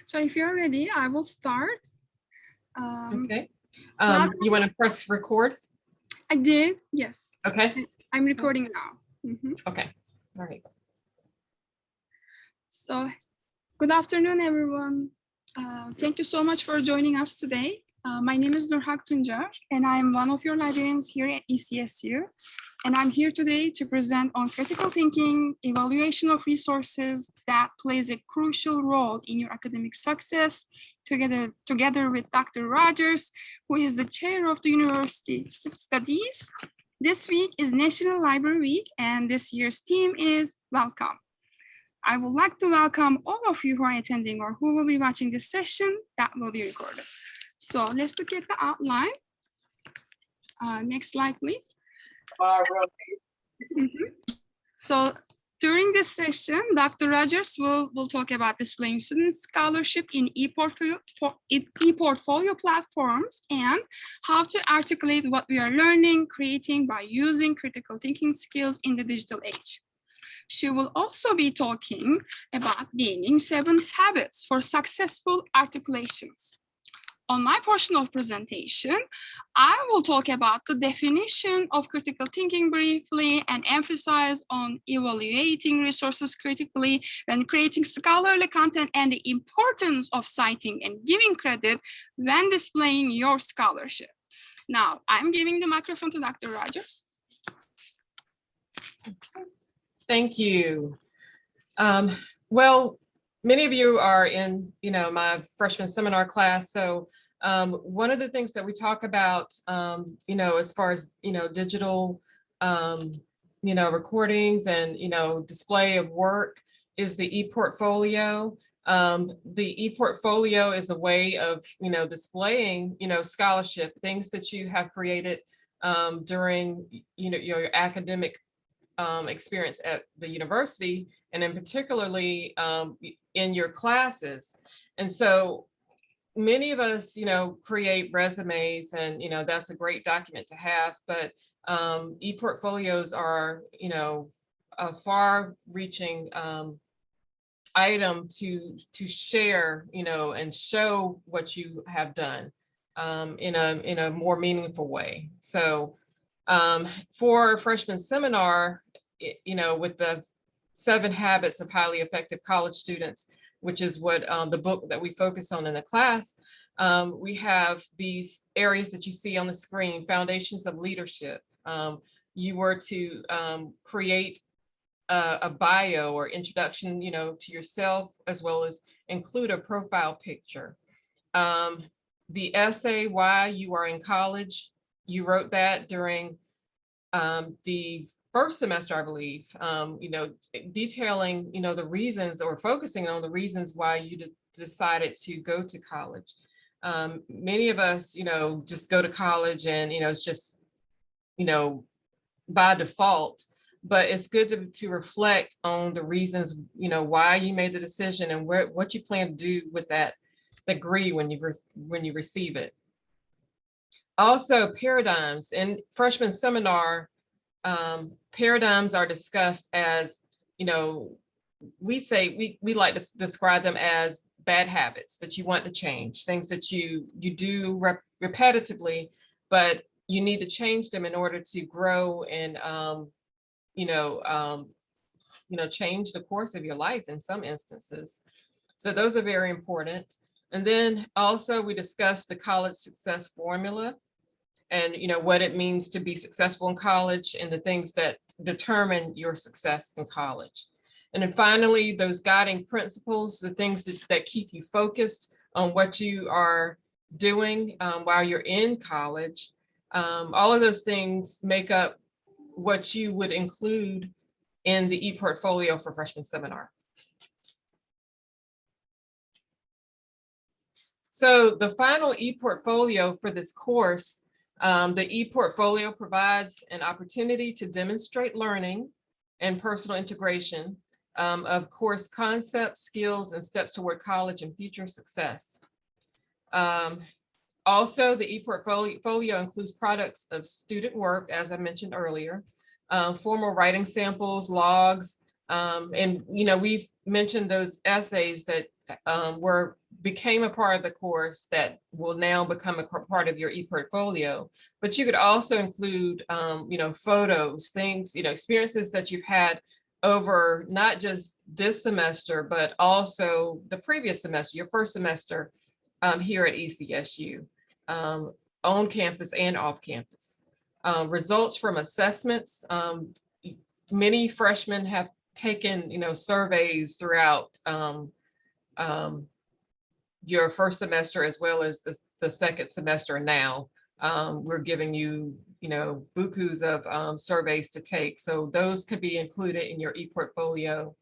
So if you're ready, I will start. Okay. You want to press record? I did, yes. Okay. I'm recording now. Okay. All right. So, good afternoon, everyone. Thank you so much for joining us today. My name is Nurhak Tuncer, and I'm one of your librarians here at ECSU. And I'm here today to present on critical thinking, evaluation of resources that plays a crucial role in your academic success, together with Dr. Rogers, who is the chair of the university studies. This week is National Library Week, and this year's theme is Welcome. I would like to welcome all of you who are attending or who will be watching this session that will be recorded. So let's look at the outline. Next slide, please. So during this session, Dr. Rogers will talk about displaying student scholarship in e-portfolio platforms and how to articulate what we are learning, creating by using critical thinking skills in the digital age. She will also be talking about gaining 7 habits for successful articulations. On my portion of presentation, I will talk about the definition of critical thinking briefly and emphasize on evaluating resources critically when creating scholarly content and the importance of citing and giving credit when displaying your scholarship. Now, I'm giving the microphone to Dr. Rogers. Thank you. Well, many of you are in, my freshman seminar class. So one of the things that we talk about, as far as, digital, recordings and, display of work is the e-portfolio. The e-portfolio is a way of, displaying, scholarship, things that you have created during, your academic experience at the university, and in particularly in your classes. And so many of us, create resumes, and that's a great document to have, but e-portfolios are, a far-reaching item to share, and show what you have done in a more meaningful way. So for freshman seminar, with the 7 habits of highly effective college students, which is what the book that we focus on in the class, we have these areas that you see on the screen: foundations of leadership. You were to create a bio or introduction, to yourself, as well as include a profile picture. The essay, Why You Are in College, you wrote that during the first semester, I believe, detailing, the reasons, or focusing on the reasons why you decided to go to college. Many of us, just go to college and, it's just, by default, but it's good to reflect on the reasons, why you made the decision and what you plan to do with that degree when you receive it. Also, paradigms. In freshman seminar, paradigms are discussed as, we like to describe them as bad habits that you want to change, things that you do repetitively, but you need to change them in order to grow and, change the course of your life in some instances. So those are very important. And then also we discussed the college success formula, and what it means to be successful in college, and the things that determine your success in college. And then finally, those guiding principles, the things that keep you focused on what you are doing while you're in college. All of those things make up what you would include in the e-portfolio for freshman seminar. So the final e-portfolio for this course, the e-portfolio provides an opportunity to demonstrate learning and personal integration of course concepts, skills, and steps toward college and future success. Also, the e-portfolio includes products of student work, as I mentioned earlier, formal writing samples, logs, and we've mentioned those essays that became a part of the course that will now become a part of your e-portfolio. But you could also include, photos, things, experiences that you've had over not just this semester, but also the previous semester, your first semester here at ECSU, on campus and off campus. Results from assessments. Many freshmen have taken, surveys throughout your first semester as well as the second semester now. We're giving you, bukus of surveys to take. So those could be included in your e-portfolio.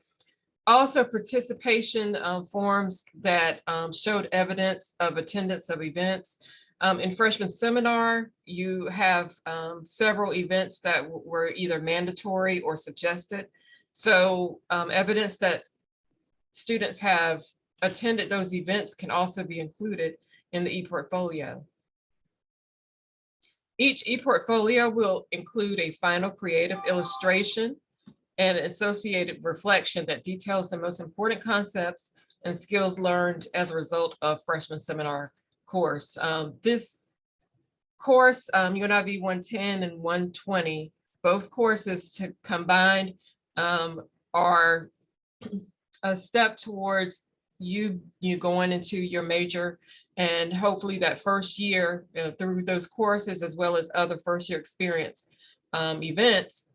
Also, participation forms that showed evidence of attendance of events. In freshman seminar, you have several events that were either mandatory or suggested. So evidence that students have attended those events can also be included in the e-portfolio. Each e-portfolio will include a final creative illustration and associated reflection that details the most important concepts and skills learned as a result of freshman seminar course. This course, UNIV 110 and 120, both courses combined are a step towards you going into your major, and hopefully that first year through those courses as well as other first year experience events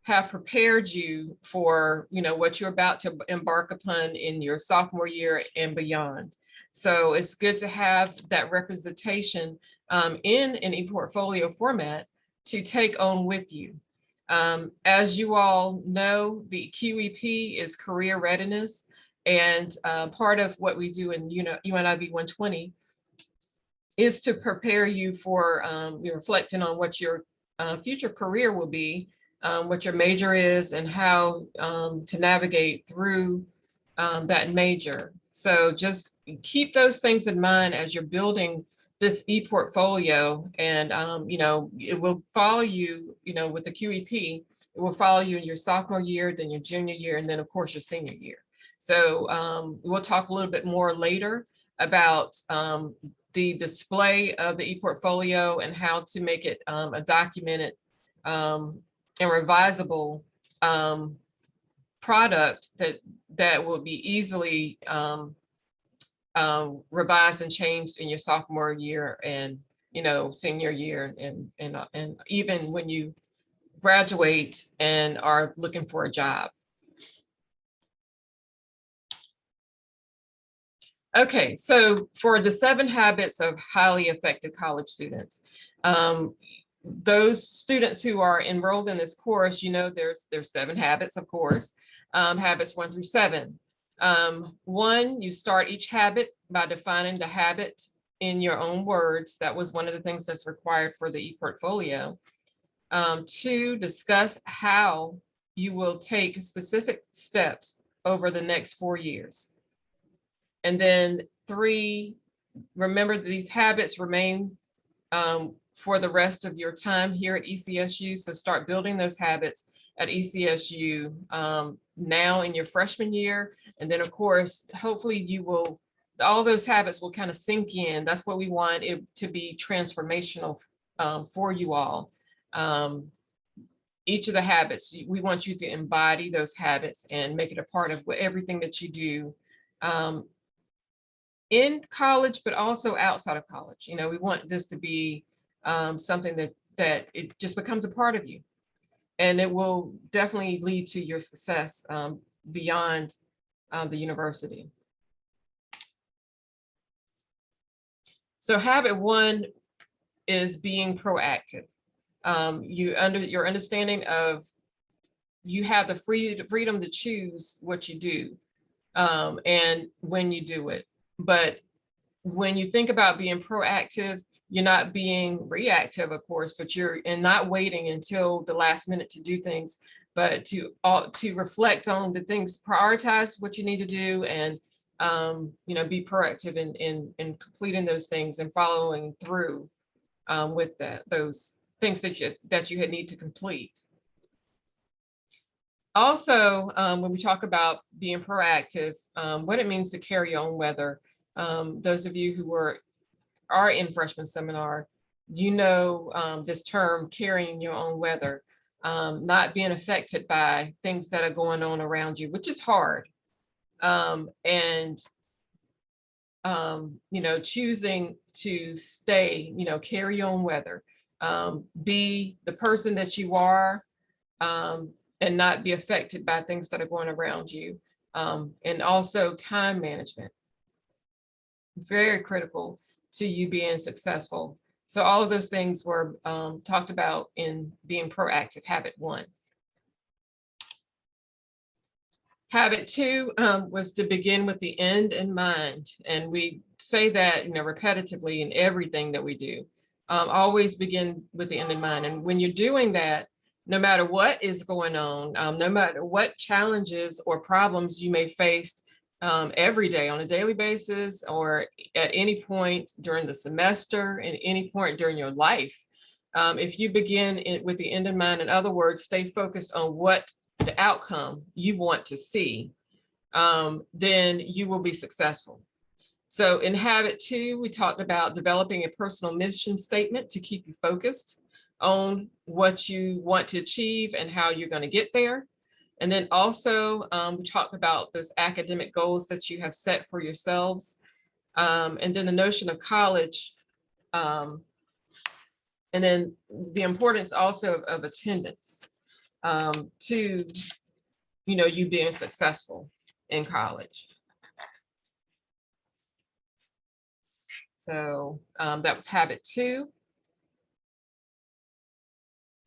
have prepared you for what you're about to embark upon in your sophomore year and beyond. So it's good to have that representation in an e-portfolio format to take on with you. As you all know, the QEP is career readiness, and part of what we do in UNIV 120 is to prepare you for reflecting on what your future career will be, what your major is, and how to navigate through that major. So just keep those things in mind as you're building this e-portfolio, and it will follow you, with the QEP, it will follow you in your sophomore year, then your junior year, and then of course your senior year. So we'll talk a little bit more later about the display of the e-portfolio and how to make it a documented and revisable product that will be easily revised and changed in your sophomore year and senior year, and even when you graduate and are looking for a job. Okay, so for the 7 habits of highly effective college students, those students who are enrolled in this course, there's 7 habits, of course, habits 1 through 7. 1, you start each habit by defining the habit in your own words. That was one of the things that's required for the e-portfolio. 2, discuss how you will take specific steps over the next 4 years. And then 3, remember that these habits remain for the rest of your time here at ECSU. So start building those habits at ECSU now in your freshman year. And then of course, hopefully all those habits will kind of sink in. That's what we want it to be transformational for you all. Each of the habits, we want you to embody those habits and make it a part of everything that you do in college, but also outside of college. We want this to be something that it just becomes a part of you, and it will definitely lead to your success beyond the university. So habit 1 is being proactive. Your understanding of you have the freedom to choose what you do and when you do it. But when you think about being proactive, you're not being reactive, of course, but you're not waiting until the last minute to do things, but to reflect on the things, prioritize what you need to do, and be proactive in completing those things and following through with those things that you need to complete. Also, when we talk about being proactive, what it means to carry your own weather. Those of you who are in freshman seminar, you know this term, carrying your own weather, not being affected by things that are going on around you, which is hard. And you know, choosing to stay, you know, carry your own weather, be the person that you are, and not be affected by things that are going around you. And also time management, very critical to you being successful. So all of those things were talked about in being proactive, habit 1. Habit 2 was to begin with the end in mind. And we say that, you know, repetitively in everything that we do. Always begin with the end in mind. And when you're doing that, no matter what is going on, no matter what challenges or problems you may face every day on a daily basis, or at any point during the semester, and any point during your life, if you begin with the end in mind, in other words, stay focused on what the outcome you want to see, then you will be successful. So in habit 2, we talked about developing a personal mission statement to keep you focused on what you want to achieve and how you're going to get there. And then also we talked about those academic goals that you have set for yourselves. And then the notion of college. And then the importance also of attendance to, you know, you being successful in college. So that was habit 2.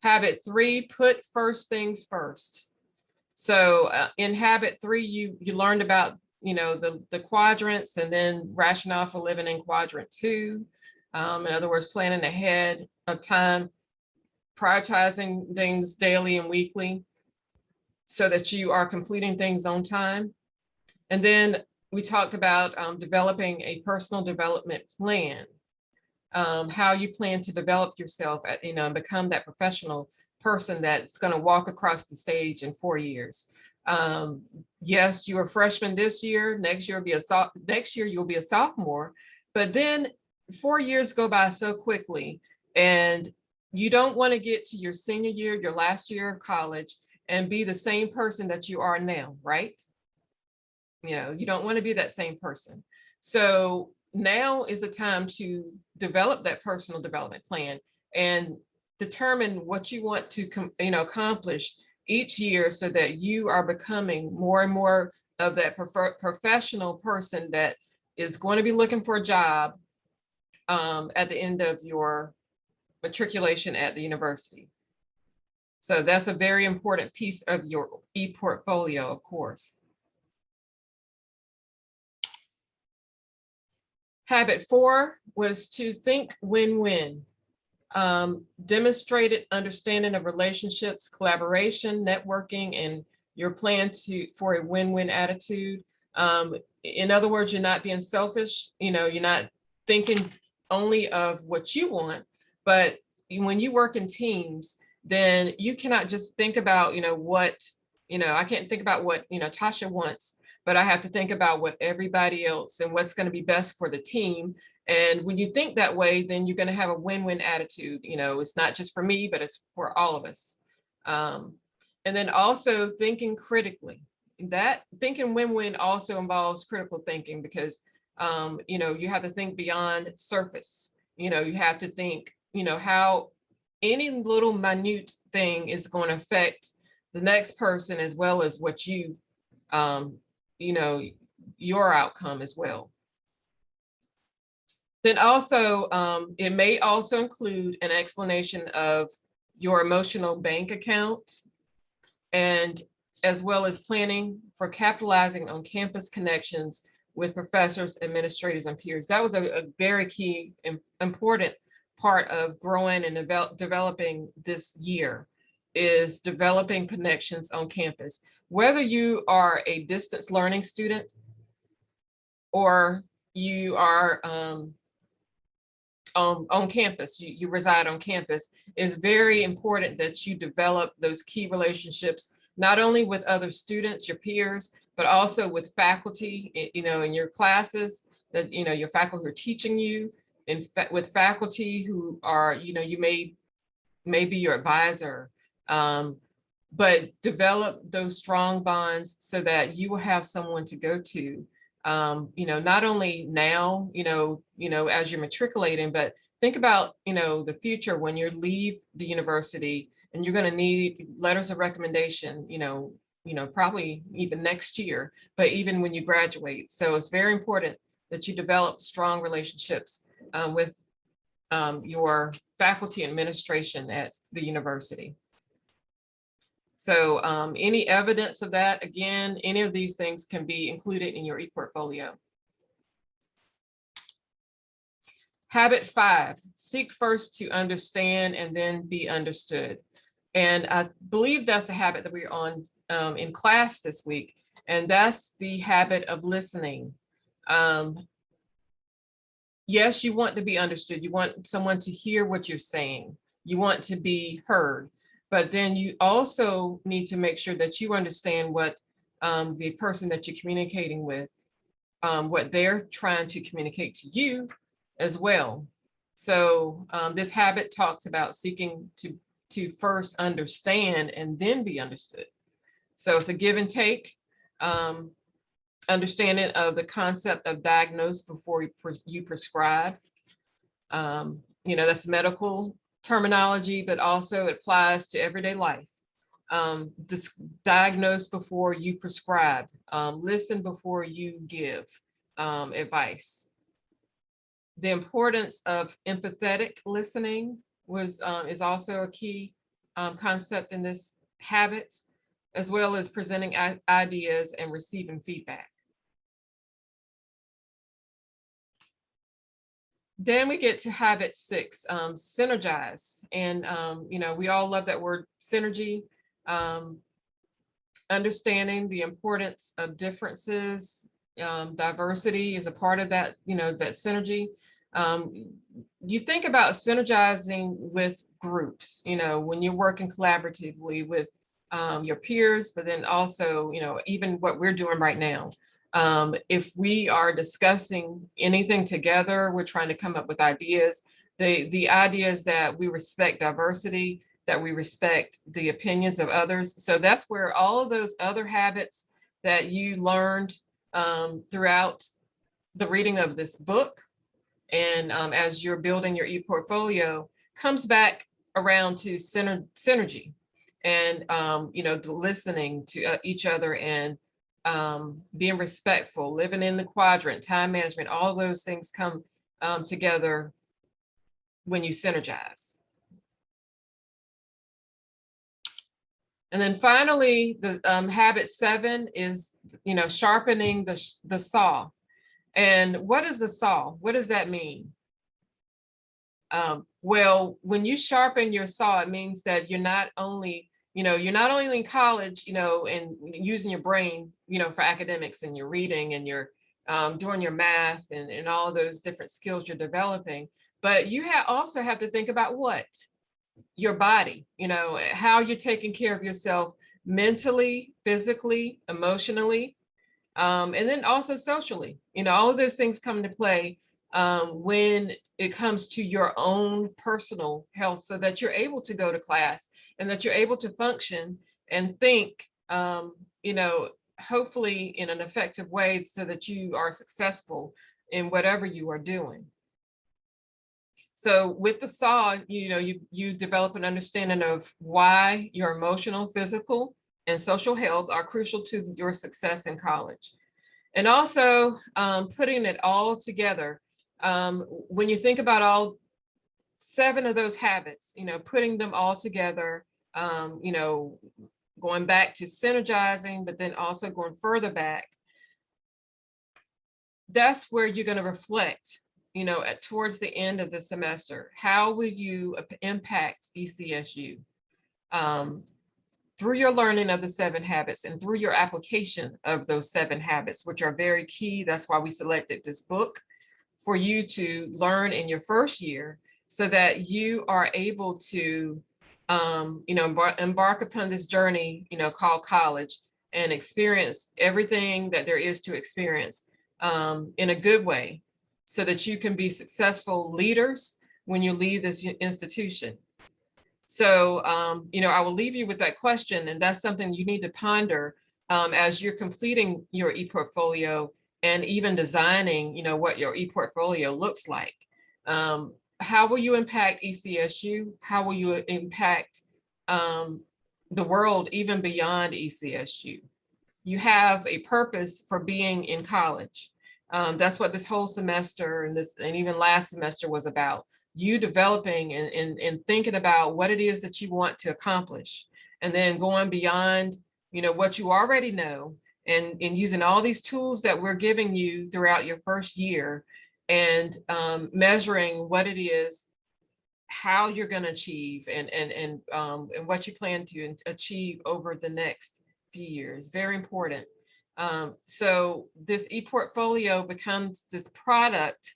Habit 3, put first things first. So in habit 3, you learned about, you know, the quadrants, and then rationale for living in quadrant 2. In other words, planning ahead of time, prioritizing things daily and weekly so that you are completing things on time. And then we talked about developing a personal development plan, how you plan to develop yourself, you know, and become that professional person that's going to walk across the stage in 4 years. Yes, you're a freshman this year. Next year you'll be a sophomore. But then 4 years go by so quickly, and you don't want to get to your senior year, your last year of college, and be the same person that you are now, right? You know, you don't want to be that same person. So now is the time to develop that personal development plan and determine what you want to, you know, accomplish each year, so that you are becoming more and more of that professional person that is going to be looking for a job at the end of your matriculation at the university. So that's a very important piece of your e-portfolio, of course. Habit 4 was to think win-win. Demonstrated understanding of relationships, collaboration, networking, and your plan for a win-win attitude. In other words, you're not being selfish. You know, you're not thinking only of what you want, but when you work in teams, then you cannot just think about, you know, what, you know, I can't think about what, you know, Tasha wants, but I have to think about what everybody else and what's going to be best for the team. And when you think that way, then you're going to have a win-win attitude. You know, it's not just for me, but it's for all of us. And then also thinking critically. That thinking win-win also involves critical thinking, because, you know, you have to think beyond surface. You know, you have to think, you know, how any little minute thing is going to affect the next person, as well as what you know, your outcome as well. Then also, it may also include an explanation of your emotional bank account, and as well as planning for capitalizing on campus connections with professors, administrators, and peers. That was a very key, important part of growing and developing this year, is developing connections on campus. Whether you are a distance learning student or you are on campus, you reside on campus, it's very important that you develop those key relationships not only with other students, your peers, but also with faculty, in your classes that, your faculty who are teaching you, and with faculty who are, you may be your advisor. But develop those strong bonds so that you will have someone to go to, not only now, as you're matriculating, but think about, the future when you leave the university and you're going to need letters of recommendation, probably even next year, but even when you graduate. So it's very important that you develop strong relationships with your faculty administration at the university. So any evidence of that, again, any of these things can be included in your e-portfolio. Habit 5, seek first to understand and then be understood. And I believe that's the habit that we're on in class this week. And that's the habit of listening. Yes, you want to be understood. You want someone to hear what you're saying. You want to be heard. But then you also need to make sure that you understand what the person that you're communicating with, what they're trying to communicate to you as well. So this habit talks about seeking to first understand and then be understood. So it's a give and take, understanding of the concept of diagnose before you prescribe. That's medical terminology, but also it applies to everyday life. Diagnose before you prescribe. Listen before you give advice. The importance of empathetic listening is also a key concept in this habit, as well as presenting ideas and receiving feedback. Then we get to habit 6, synergize. And, we all love that word synergy. Understanding the importance of differences, diversity is a part of that, that synergy. You think about synergizing with groups, when you're working collaboratively with your peers, but then also, even what we're doing right now. If we are discussing anything together, we're trying to come up with ideas. The idea is that we respect diversity, that we respect the opinions of others. So that's where all of those other habits that you learned throughout the reading of this book, and as you're building your e-portfolio, comes back around to synergy and, listening to each other and being respectful, living in the quadrant, time management, all those things come together when you synergize. And then finally, the habit 7 is, sharpening the saw. And what is the saw? What does that mean? Well, when you sharpen your saw, it means that you're not only in college, and using your brain, for academics and your reading and your doing your math and all of those different skills you're developing, but you also have to think about what? Your body, how you're taking care of yourself mentally, physically, emotionally, and then also socially. All of those things come into play when it comes to your own personal health, so that you're able to go to class and that you're able to function and think, hopefully in an effective way, so that you are successful in whatever you are doing. So with the saw, you develop an understanding of why your emotional, physical, and social health are crucial to your success in college. And also putting it all together. When you think about all 7 of those habits, putting them all together, going back to synergizing, but then also going further back, that's where you're going to reflect, towards the end of the semester. How will you impact ECSU? Through your learning of the 7 habits and through your application of those 7 habits, which are very key. That's why we selected this book for you to learn in your first year, so that you are able to embark upon this journey, called college, and experience everything that there is to experience in a good way, so that you can be successful leaders when you leave this institution. So, I will leave you with that question, and that's something you need to ponder as you're completing your ePortfolio and even designing, what your ePortfolio looks like. How will you impact ECSU? How will you impact the world even beyond ECSU? You have a purpose for being in college. That's what this whole semester and even last semester was about. You developing and thinking about what it is that you want to accomplish, and then going beyond, what you already know, and using all these tools that we're giving you throughout your first year, and measuring what it is, how you're going to achieve, and what you plan to achieve over the next few years. Very important. So this ePortfolio becomes this product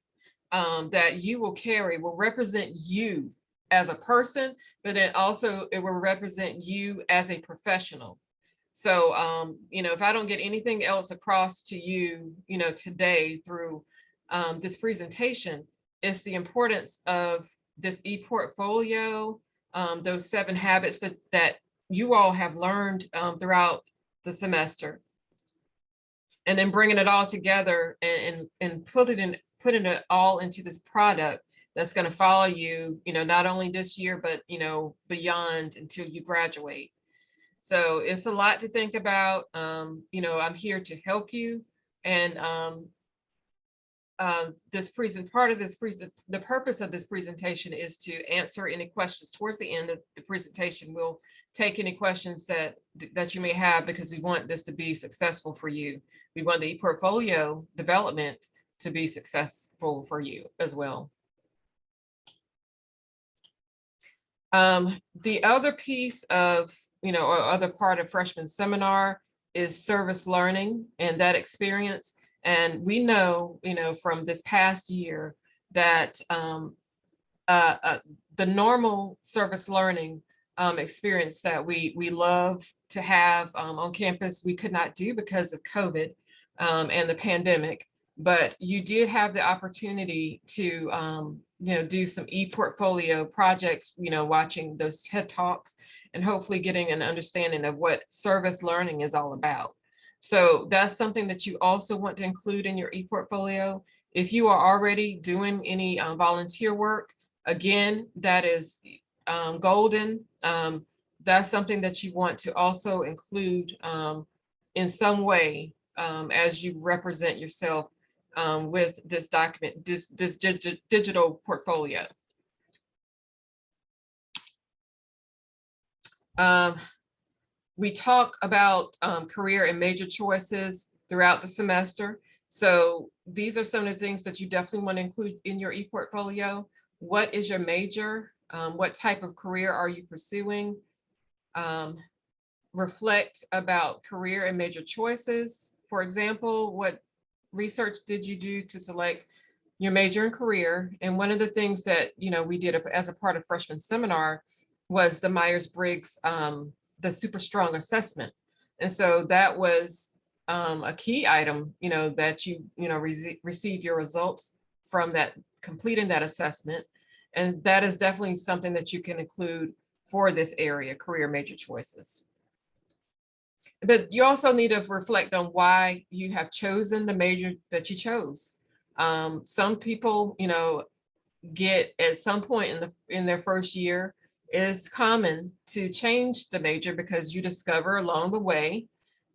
that you will carry, will represent you as a person, but then also it will represent you as a professional. So, if I don't get anything else across to you, today through this presentation, it's the importance of this ePortfolio, those 7 habits that you all have learned throughout the semester, and then bringing it all together and putting it all into this product that's going to follow you, not only this year, but, beyond until you graduate. So it's a lot to think about. I'm here to help you. And the purpose of this presentation is to answer any questions. Towards the end of the presentation, we'll take any questions that you may have, because we want this to be successful for you. We want the ePortfolio development to be successful for you as well. The other piece of, or other part of freshman seminar is service learning and that experience. And we know, from this past year that the normal service learning experience that we love to have on campus, we could not do because of COVID and the pandemic. But you did have the opportunity to do some ePortfolio projects, watching those TED Talks, and hopefully getting an understanding of what service learning is all about. So that's something that you also want to include in your ePortfolio. If you are already doing any volunteer work, again, that is golden. That's something that you want to also include in some way as you represent yourself with this document, this digital portfolio. We talk about career and major choices throughout the semester. So these are some of the things that you definitely want to include in your ePortfolio. What is your major? What type of career are you pursuing? Reflect about career and major choices. For example, what research did you do to select your major and career? And one of the things that we did as a part of freshman seminar was the Myers-Briggs, the super strong assessment. And so that was a key item, that you receive your results from that, completing that assessment. And that is definitely something that you can include for this area, career major choices. But you also need to reflect on why you have chosen the major that you chose. Some people, get at some point in their first year, it's common to change the major because you discover along the way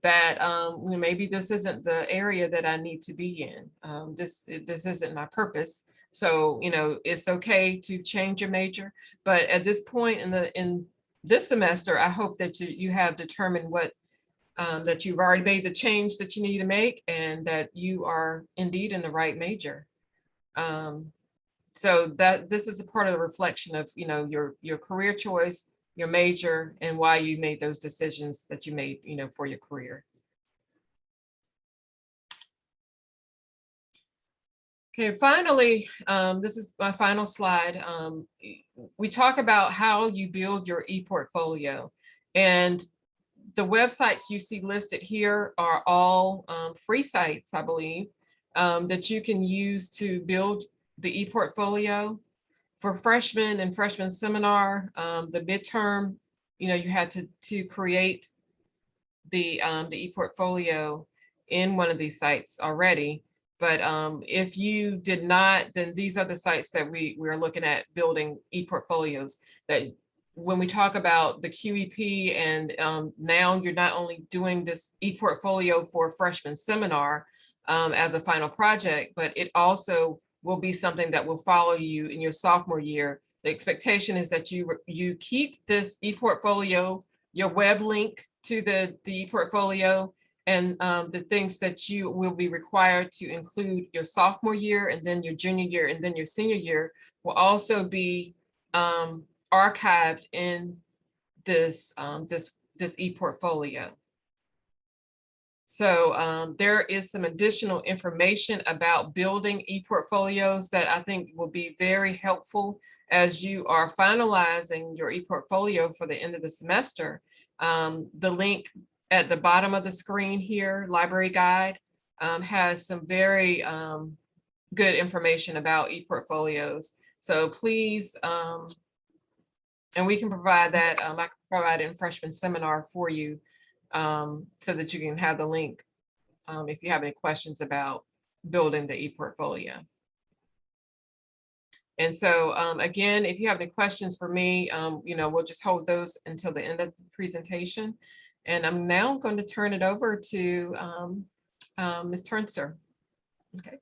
that maybe this isn't the area that I need to be in. This isn't my purpose. So, it's okay to change your major. But at this point in this semester, I hope that you have determined what that you've already made the change that you need to make, and that you are indeed in the right major. So that this is a part of the reflection of your career choice, your major, and why you made those decisions that you made for your career. Okay, finally, this is my final slide. We talk about how you build your e-portfolio, and the websites you see listed here are all free sites, I believe, that you can use to build the e-portfolio. For freshmen and freshman seminar, the midterm, you had to create the e-portfolio in one of these sites already. But if you did not, then these are the sites that we're looking at building e-portfolios. That when we talk about the QEP, and now you're not only doing this e-portfolio for freshman seminar as a final project, but it also will be something that will follow you in your sophomore year. The expectation is that you keep this e-portfolio, your web link to the e-portfolio, and the things that you will be required to include your sophomore year, and then your junior year, and then your senior year will also be archived in this e-portfolio. So there is some additional information about building e-portfolios that I think will be very helpful as you are finalizing your e-portfolio for the end of the semester. The link at the bottom of the screen here, Library Guide, has some very good information about e-portfolios. So please, and we can provide that, I can provide it in freshman seminar for you, so that you can have the link if you have any questions about building the e-portfolio. And so again, if you have any questions for me, we'll just hold those until the end of the presentation. And I'm now going to turn it over to Ms. Tuncer. Okay.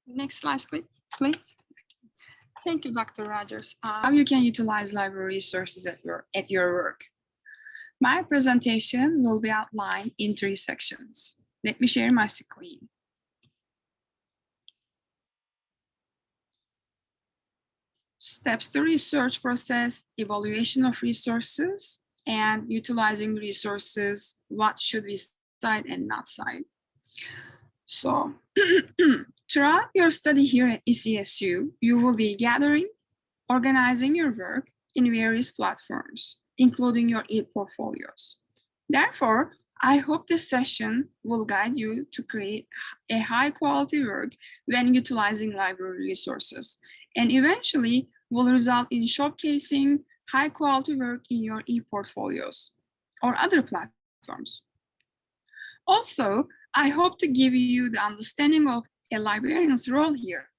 Next slide, please. Thank you, Dr. Rogers. How you can utilize library resources at your work. My presentation will be outlined in 3 sections. Let me share my screen. Steps to research process, evaluation of resources, and utilizing resources. What should we cite and not cite? So throughout your study here at ECSU, you will be gathering, organizing your work in various platforms, including your e-portfolios. Therefore, I hope this session will guide you to create a high-quality work when utilizing library resources, and eventually will result in showcasing high-quality work in your e-portfolios or other platforms. Also, I hope to give you the understanding of a librarian's role here.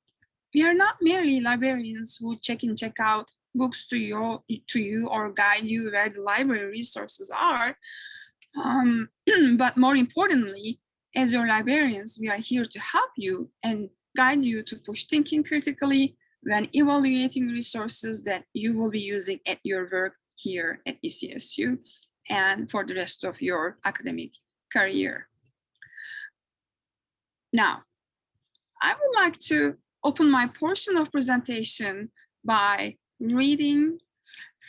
We are not merely librarians who check in, check out books to you or guide you where the library resources are. But more importantly, as your librarians, we are here to help you and guide you to push thinking critically when evaluating resources that you will be using at your work here at ECSU and for the rest of your academic career. Now, I would like to open my portion of presentation by reading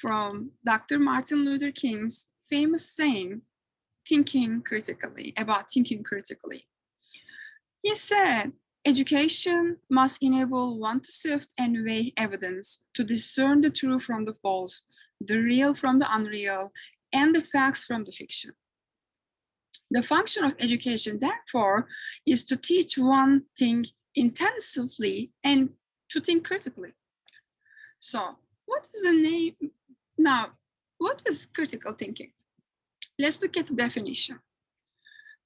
from Dr. Martin Luther King's famous saying, thinking critically. He said, education must enable one to sift and weigh evidence, to discern the true from the false, the real from the unreal, and the facts from the fiction. The function of education, therefore, is to teach one thing intensively and to think critically. So, what is the name? Now, what is critical thinking? Let's look at the definition.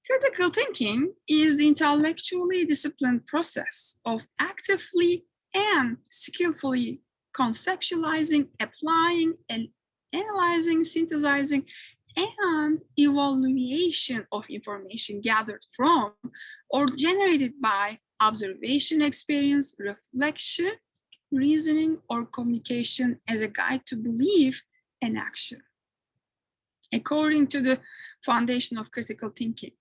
Critical thinking is the intellectually disciplined process of actively and skillfully conceptualizing, applying, and analyzing, synthesizing, and evaluation of information gathered from or generated by observation, experience, reflection, reasoning, or communication as a guide to belief and action. According to the foundation of critical thinking,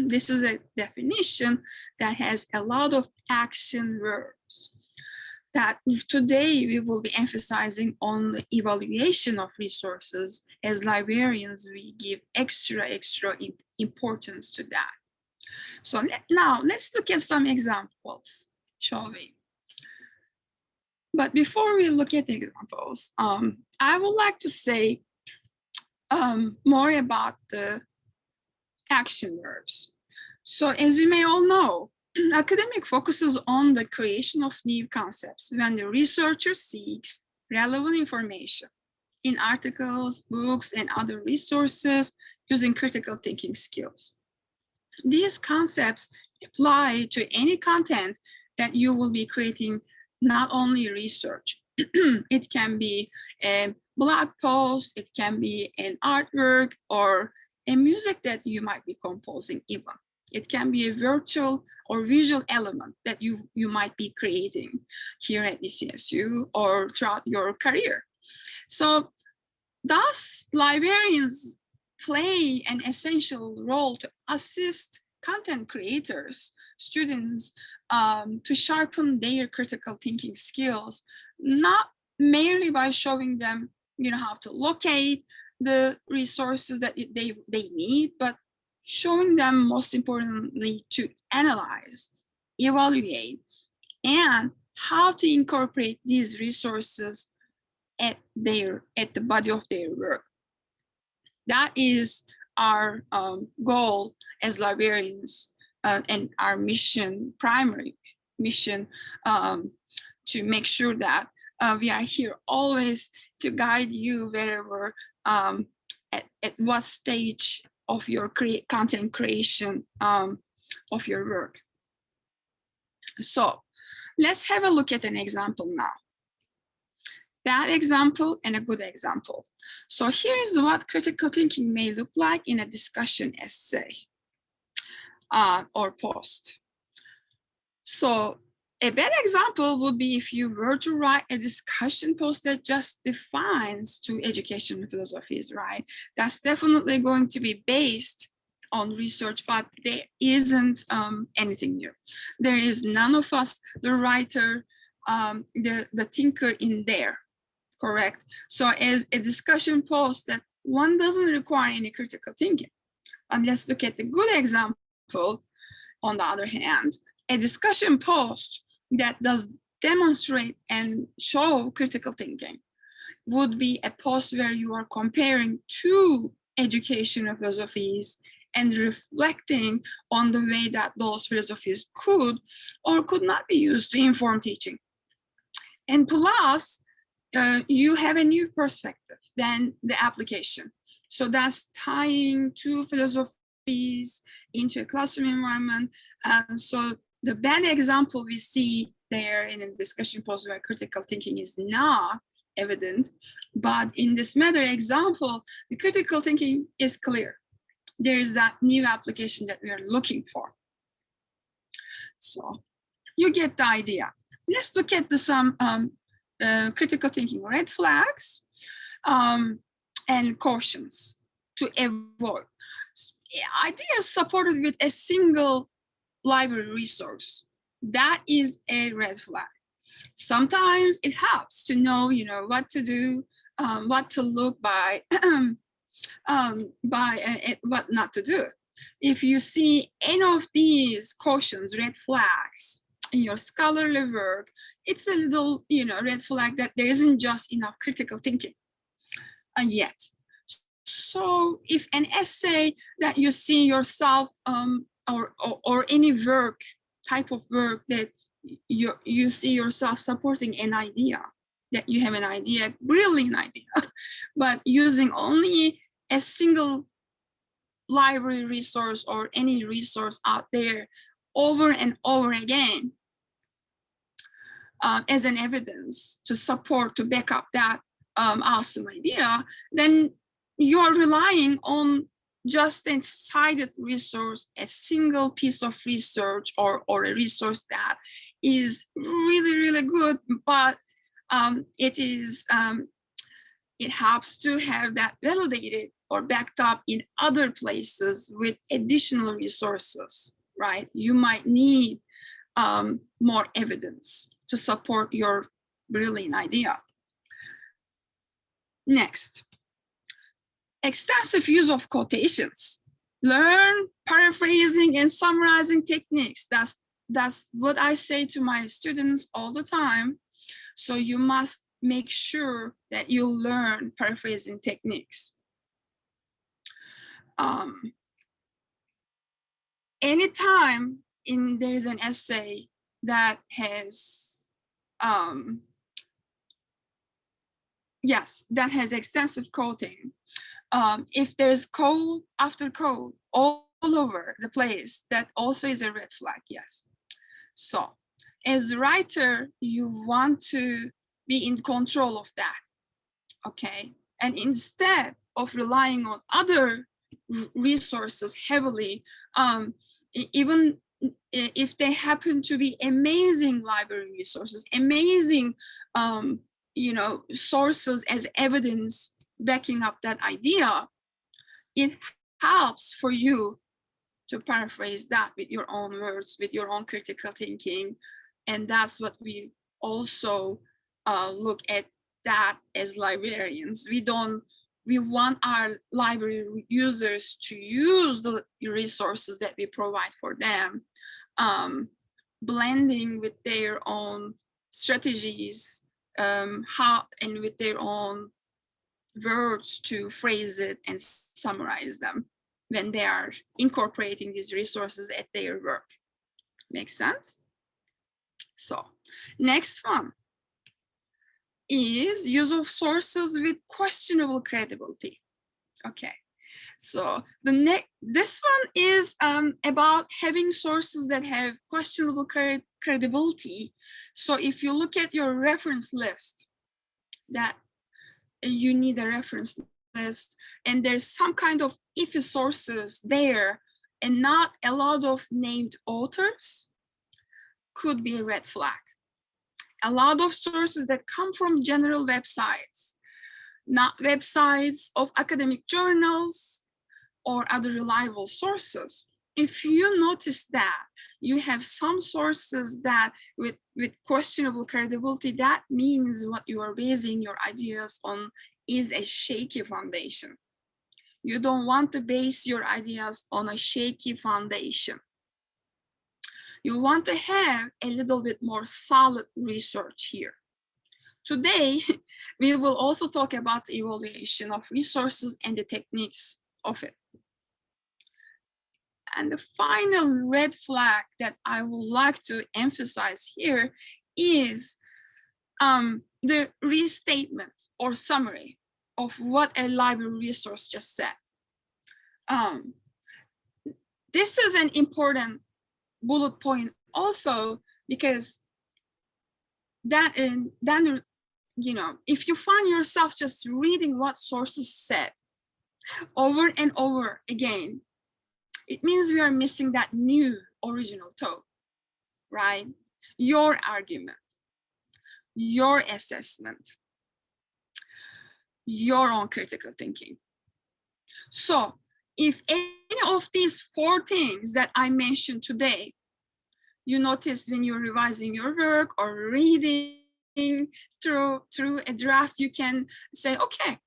this is a definition that has a lot of action verbs. That today we will be emphasizing on the evaluation of resources. As librarians, we give extra importance to that. So now let's look at some examples. shall we? But before we look at the examples, I would like to say more about the action verbs. So as you may all know, academic focuses on the creation of new concepts when the researcher seeks relevant information in articles, books, and other resources using critical thinking skills. These concepts apply to any content that you will be creating, not only research. It can be a blog post, it can be an artwork, or a music that you might be composing even. It can be a virtual or visual element that you might be creating here at ECSU or throughout your career. So thus, librarians play an essential role to assist content creators, students, to sharpen their critical thinking skills, not merely by showing them, how to locate the resources that they need, but showing them, most importantly, to analyze, evaluate, and how to incorporate these resources at the body of their work. That is our goal as librarians, and our mission, primary mission, to make sure that we are here always to guide you wherever, at what stage of your content creation of your work. So let's have a look at an example now. Bad example and a good example. So here is what critical thinking may look like in a discussion essay or post. So a bad example would be if you were to write a discussion post that just defines two education philosophies, right? That's definitely going to be based on research, but there isn't anything new. There is none of us, the writer, the thinker in there, correct? So as a discussion post that one doesn't require any critical thinking. And let's look at the good example, on the other hand, a discussion post that does demonstrate and show critical thinking would be a post where you are comparing two educational philosophies and reflecting on the way that those philosophies could or could not be used to inform teaching. And plus, you have a new perspective than the application. So that's tying two philosophies into a classroom environment. So the bad example we see there in a discussion post where critical thinking is not evident, but in this meta example, the critical thinking is clear. There is that new application that we are looking for. So you get the idea. Let's look at some critical thinking red flags and cautions to avoid. Ideas supported with a single library resource, that is a red flag. Sometimes it helps to know, what to do, what to look by, what not to do. If you see any of these cautions, red flags in your scholarly work, it's a little, red flag that there isn't just enough critical thinking yet. So if an essay that you see yourself, or any work, type of work that you see yourself supporting an idea, that you have an idea, brilliant idea, but using only a single library resource or any resource out there over and over again as an evidence to support, to back up that awesome idea, then you are relying on just a cited resource, a single piece of research or a resource that is really, really good, but it helps to have that validated or backed up in other places with additional resources, right? You might need more evidence to support your brilliant idea. Next. Extensive use of quotations. Learn paraphrasing and summarizing techniques. That's that's what I say to my students all the time. So you must make sure that you learn paraphrasing techniques. Anytime there's an essay that has, that has extensive quoting, if there's quote after quote all over the place, that also is a red flag, yes. So as a writer, you want to be in control of that, okay? And instead of relying on other resources heavily, even if they happen to be amazing library resources, amazing sources as evidence backing up that idea, it helps for you to paraphrase that with your own words, with your own critical thinking. And that's what we also look at that as librarians. We want our library users to use the resources that we provide for them, blending with their own strategies, and with their own words to phrase it and summarize them when they are incorporating these resources at their work. Makes sense? So next one is use of sources with questionable credibility. Okay, so this one is about having sources that have questionable credibility. So if you look at your reference list, that you need a reference list, and there's some kind of iffy sources there and not a lot of named authors, could be a red flag. A lot of sources that come from general websites, not websites of academic journals or other reliable sources. If you notice that you have some sources that with questionable credibility, that means what you are basing your ideas on is a shaky foundation. You don't want to base your ideas on a shaky foundation. You want to have a little bit more solid research here. Today, we will also talk about the evaluation of resources and the techniques of it. And the final red flag that I would like to emphasize here is the restatement or summary of what a library resource just said. This is an important bullet point also, because that then, if you find yourself just reading what sources said over and over again, it means we are missing that new original thought, right? Your argument, your assessment, your own critical thinking. So if any of these 4 things that I mentioned today, you notice when you're revising your work or reading through a draft, you can say, okay,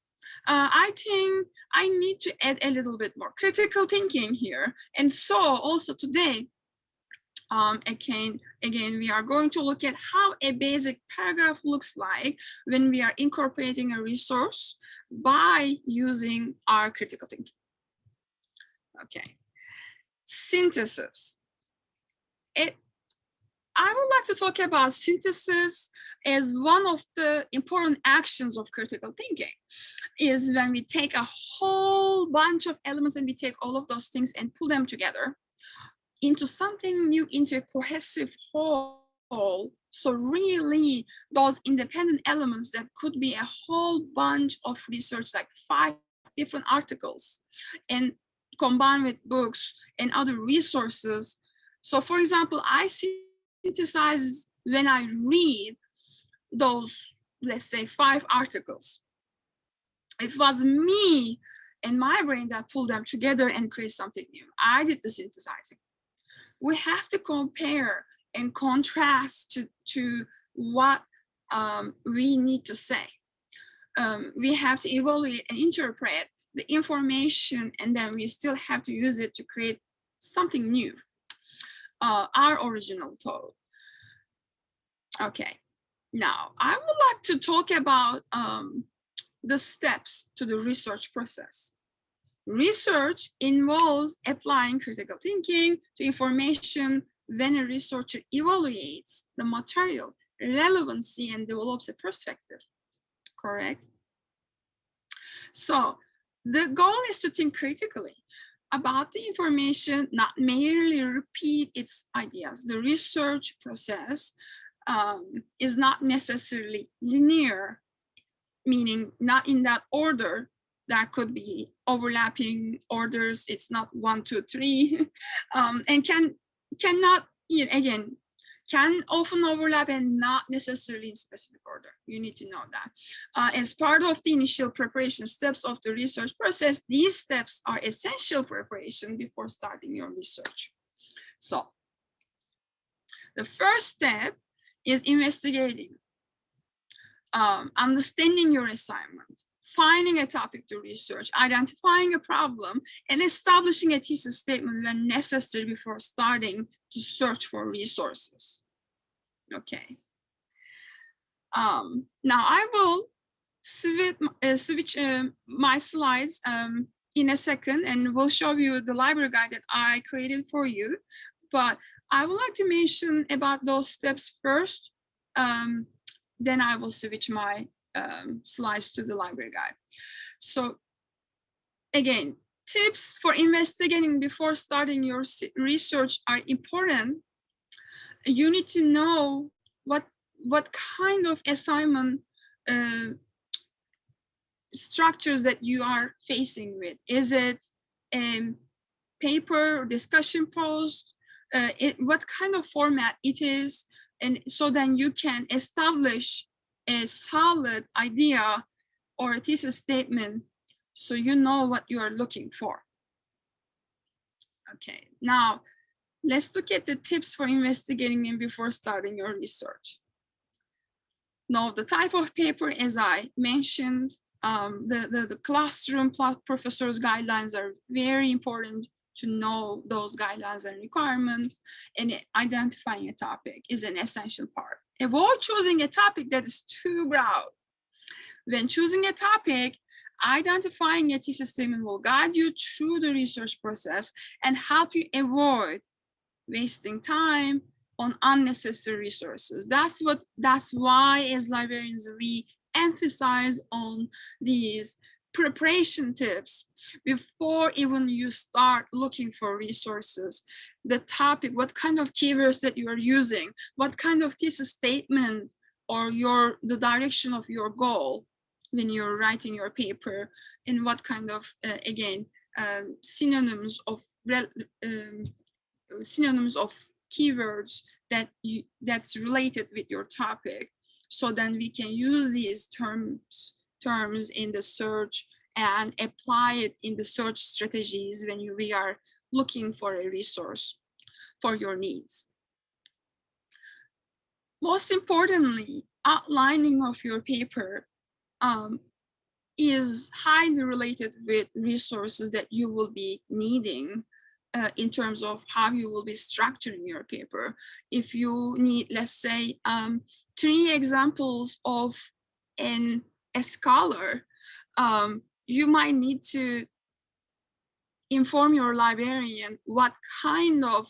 I think I need to add a little bit more critical thinking here. And so also today, again, we are going to look at how a basic paragraph looks like when we are incorporating a resource by using our critical thinking. Okay, synthesis. I would like to talk about synthesis as one of the important actions of critical thinking, is when we take a whole bunch of elements and we take all of those things and pull them together into something new, into a cohesive whole. So really those independent elements that could be a whole bunch of research, like 5 different articles, and combined with books and other resources. So for example, I synthesize when I read those, let's say 5 articles. It was me and my brain that pulled them together and create something new. I did the synthesizing. We have to compare and contrast to what we need to say. We have to evaluate and interpret the information, and then we still have to use it to create something new. our original thought. Okay, now I would like to talk about the steps to the research process. Research involves applying critical thinking to information when a researcher evaluates the material relevancy and develops a perspective, correct? So the goal is to think critically about the information, not merely repeat its ideas. The research process is not necessarily linear, meaning not in that order. There could be overlapping orders. It's not 1, 2, 3, and cannot, again, can often overlap and not necessarily in specific order. You need to know that. As part of the initial preparation steps of the research process, these steps are essential preparation before starting your research. So the first step is investigating, understanding your assignment, finding a topic to research, identifying a problem, and establishing a thesis statement when necessary before starting to search for resources. Okay. Now I will switch my slides in a second, and we'll show you the library guide that I created for you. But I would like to mention about those steps first. Then I will switch my slides to the library guide. So again, tips for investigating before starting your research are important. You need to know what kind of assignment structures that you are facing with. Is it a paper or discussion post? What kind of format it is? And so then you can establish a solid idea or a thesis statement so you know what you are looking for. Okay, now let's look at the tips for investigating and before starting your research. Now, the type of paper, as I mentioned, the classroom professor's guidelines are very important to know those guidelines and requirements, and identifying a topic is an essential part. Avoid choosing a topic that is too broad. When choosing a topic, identifying a thesis statement will guide you through the research process and help you avoid wasting time on unnecessary resources. That's why as librarians we emphasize on these preparation tips before even you start looking for resources. The topic, what kind of keywords that you are using, what kind of thesis statement or the direction of your goal when you're writing your paper, and what kind of synonyms of keywords that's related with your topic, so then we can use these terms in the search and apply it in the search strategies when we are looking for a resource for your needs. Most importantly, outlining of your paper is highly related with resources that you will be needing in terms of how you will be structuring your paper. If you need, let's say, 3 examples of a scholar, you might need to inform your librarian what kind of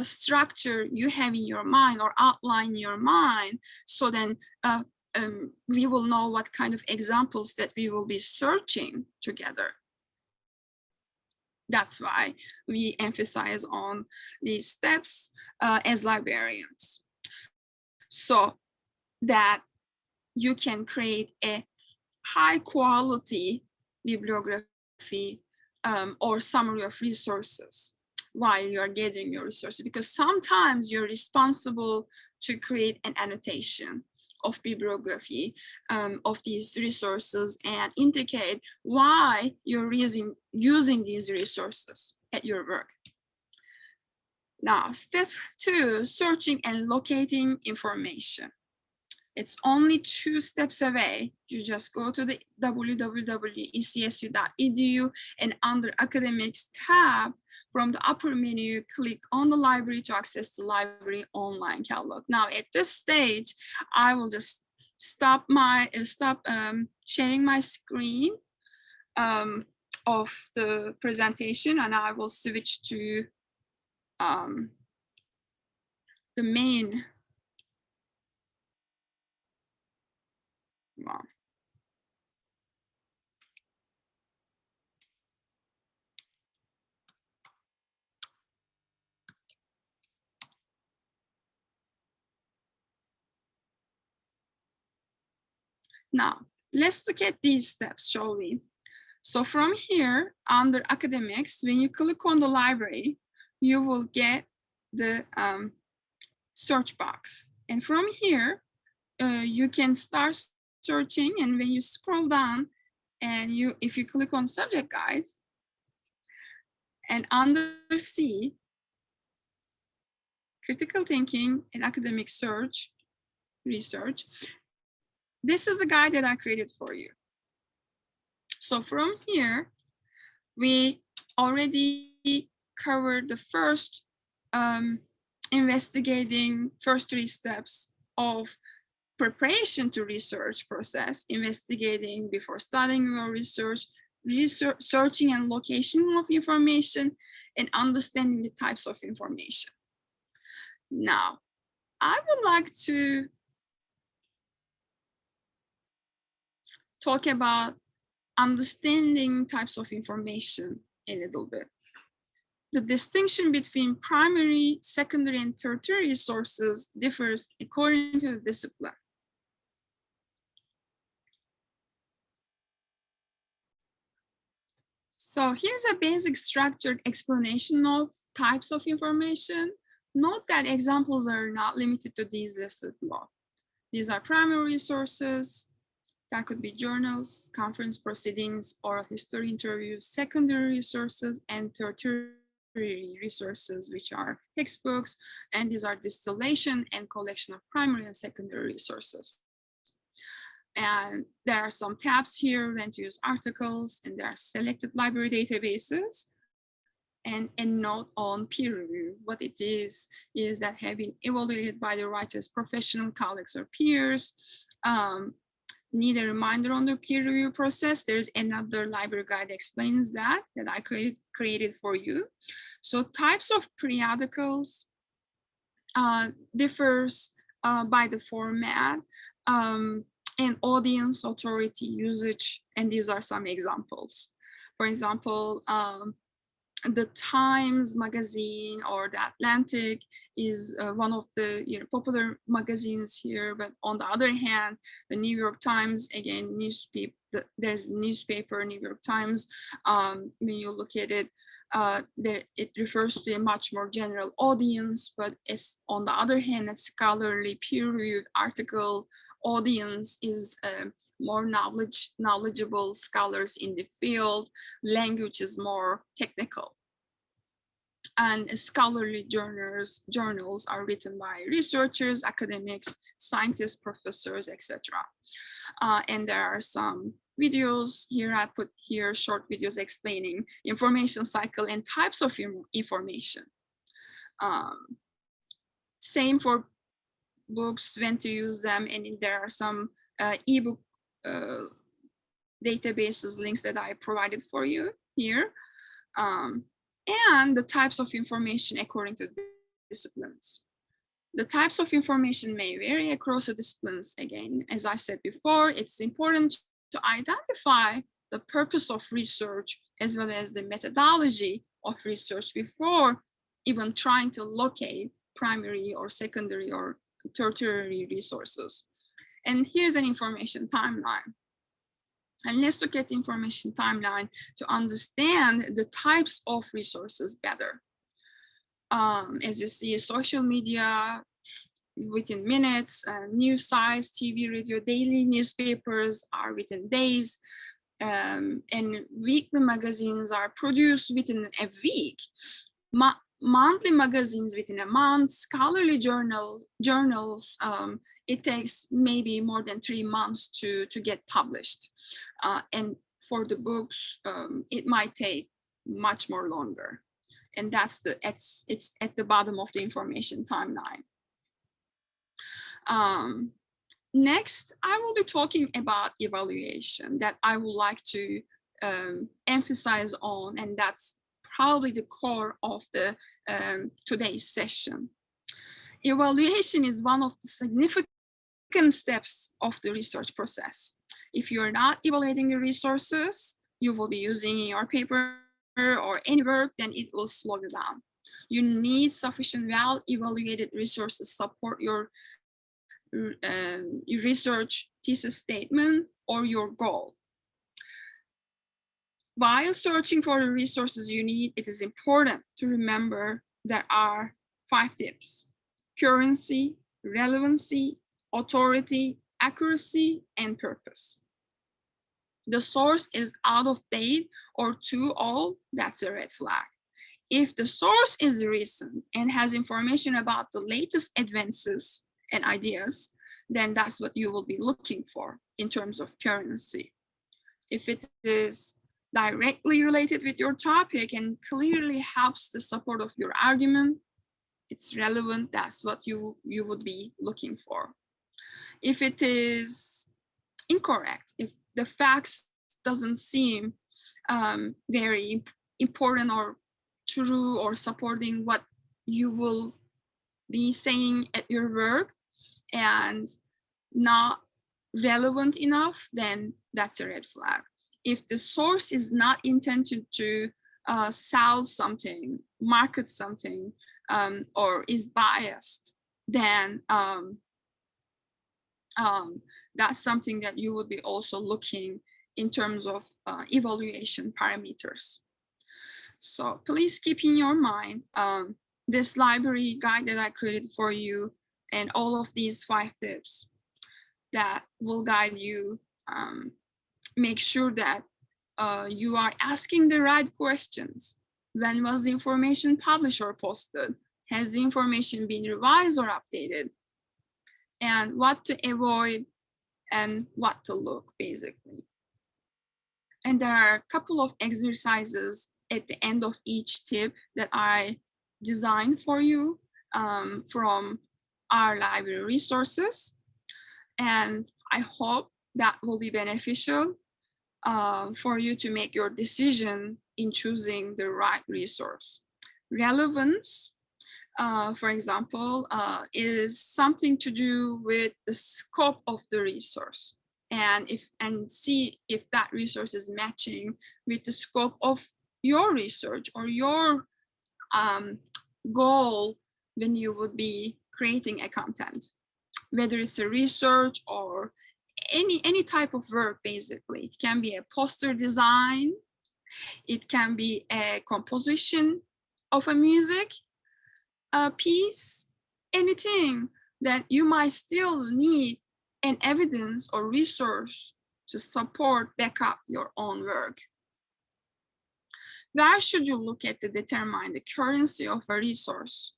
structure you have in your mind or outline in your mind, so then we will know what kind of examples that we will be searching together. That's why we emphasize on these steps as librarians, so that you can create a high quality bibliography or summary of resources while you are gathering your resources, because sometimes you're responsible to create an annotation of bibliography of these resources and indicate why you're using these resources at your work. Now, step 2, searching and locating information. It's only 2 steps away. You just go to the www.ecsu.edu and under academics tab, from the upper menu, click on the library to access the library online catalog. Now at this stage, I will just stop sharing my screen of the presentation, and I will switch to the main. Wow. Now, let's look at these steps, shall we? So from here, under academics, when you click on the library, you will get the search box. And from here, you can start searching. And when you scroll down and if you click on subject guides and under C, critical thinking and academic research, this is the guide that I created for you. So from here, we already covered the first investigating first 3 steps of preparation to research process, investigating before starting your research, searching and location of information, and understanding the types of information. Now, I would like to talk about understanding types of information a little bit. The distinction between primary, secondary, and tertiary sources differs according to the discipline. So here's a basic structured explanation of types of information. Note that examples are not limited to these listed below. These are primary sources. That could be journals, conference proceedings, oral history interviews, secondary resources, and tertiary resources, which are textbooks, and these are distillation and collection of primary and secondary resources. And there are some tabs here, when to use articles, and there are selected library databases, and a note on peer review. What it is that have been evaluated by the writer's professional colleagues or peers. Need a reminder on the peer review process. There's another library guide that explains that I created for you. So types of periodicals differs by the format and audience, authority, usage, and these are some examples. For example, the Times magazine or the Atlantic is one of the popular magazines here, but on the other hand, the New York Times, again, there's newspaper, New York Times. When you look at it, it refers to a much more general audience, but on the other hand, a scholarly peer-reviewed article audience is more knowledgeable scholars in the field. Language is more technical. And scholarly journals are written by researchers, academics, scientists, professors, etc. And there are some videos here. I put here short videos explaining information cycle and types of information. Same for books, when to use them, and there are some ebook databases links that I provided for you here, and the types of information according to disciplines. The types of information may vary across the disciplines. Again, as I said before, it's important to identify the purpose of research as well as the methodology of research before even trying to locate primary or secondary or tertiary resources. And here's an information timeline. And let's look at the information timeline to understand the types of resources better. As you see, social media within minutes, news sites, TV, radio, daily newspapers are within days, and weekly magazines are produced within a week. monthly magazines within a month, scholarly journals, it takes maybe more than 3 months to get published. And for the books, it might take much more longer. And it's at the bottom of the information timeline. Next, I will be talking about evaluation that I would like to emphasize on, and that's probably the core of the today's session. Evaluation is one of the significant steps of the research process. If you're not evaluating the resources you will be using in your paper or any work, then it will slow you down. You need sufficient well-evaluated resources to support your research thesis statement or your goal. While searching for the resources you need, it is important to remember there are 5 tips: currency, relevancy, authority, accuracy, and purpose. The source is out of date or too old, that's a red flag. If the source is recent and has information about the latest advances and ideas, then that's what you will be looking for in terms of currency. If it is directly related with your topic and clearly helps the support of your argument, it's relevant, that's what you would be looking for. If it is incorrect, if the facts doesn't seem very important or true or supporting what you will be saying at your work and not relevant enough, then that's a red flag. If the source is not intended to sell something, market something, or is biased, then that's something that you would be also looking in terms of evaluation parameters. So please keep in your mind this library guide that I created for you and all of these 5 tips that will guide you. Make sure that you are asking the right questions. When was the information published or posted? Has the information been revised or updated? And what to avoid and what to look, basically. And there are a couple of exercises at the end of each tip that I designed for you from our library resources. And I hope that will be beneficial for you to make your decision in choosing the right resource. Relevance, for example, is something to do with the scope of the resource and see if that resource is matching with the scope of your research or your goal when you would be creating a content, whether it's a research or any type of work. Basically, it can be a poster design, it can be a composition of a music piece, anything that you might still need an evidence or resource to support, back up your own work. Where should you look at to determine the currency of a resource?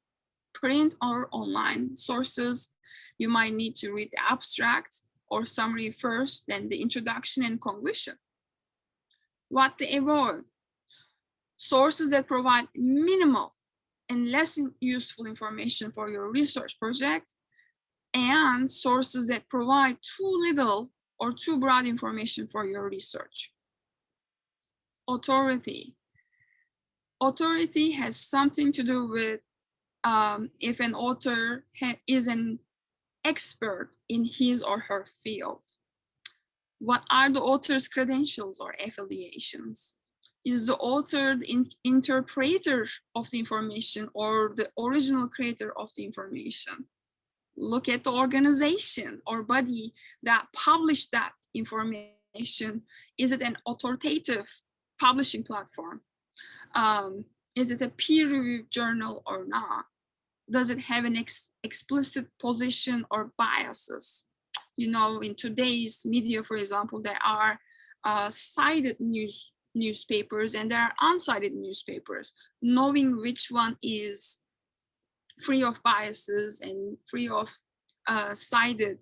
Print or online sources, you might need to read the abstract or summary first, then the introduction and conclusion. What to avoid? Sources that provide minimal and less useful information for your research project, and sources that provide too little or too broad information for your research. Authority. Authority has something to do with if an author is an expert in his or her field. What are the author's credentials or affiliations? Is the author the interpreter of the information or the original creator of the information? Look at the organization or body that published that information. Is it an authoritative publishing platform? Is it a peer-reviewed journal or not? Does it have an explicit position or biases? You know, in today's media, for example, there are cited news newspapers and there are uncited newspapers. Knowing which one is free of biases and free of cited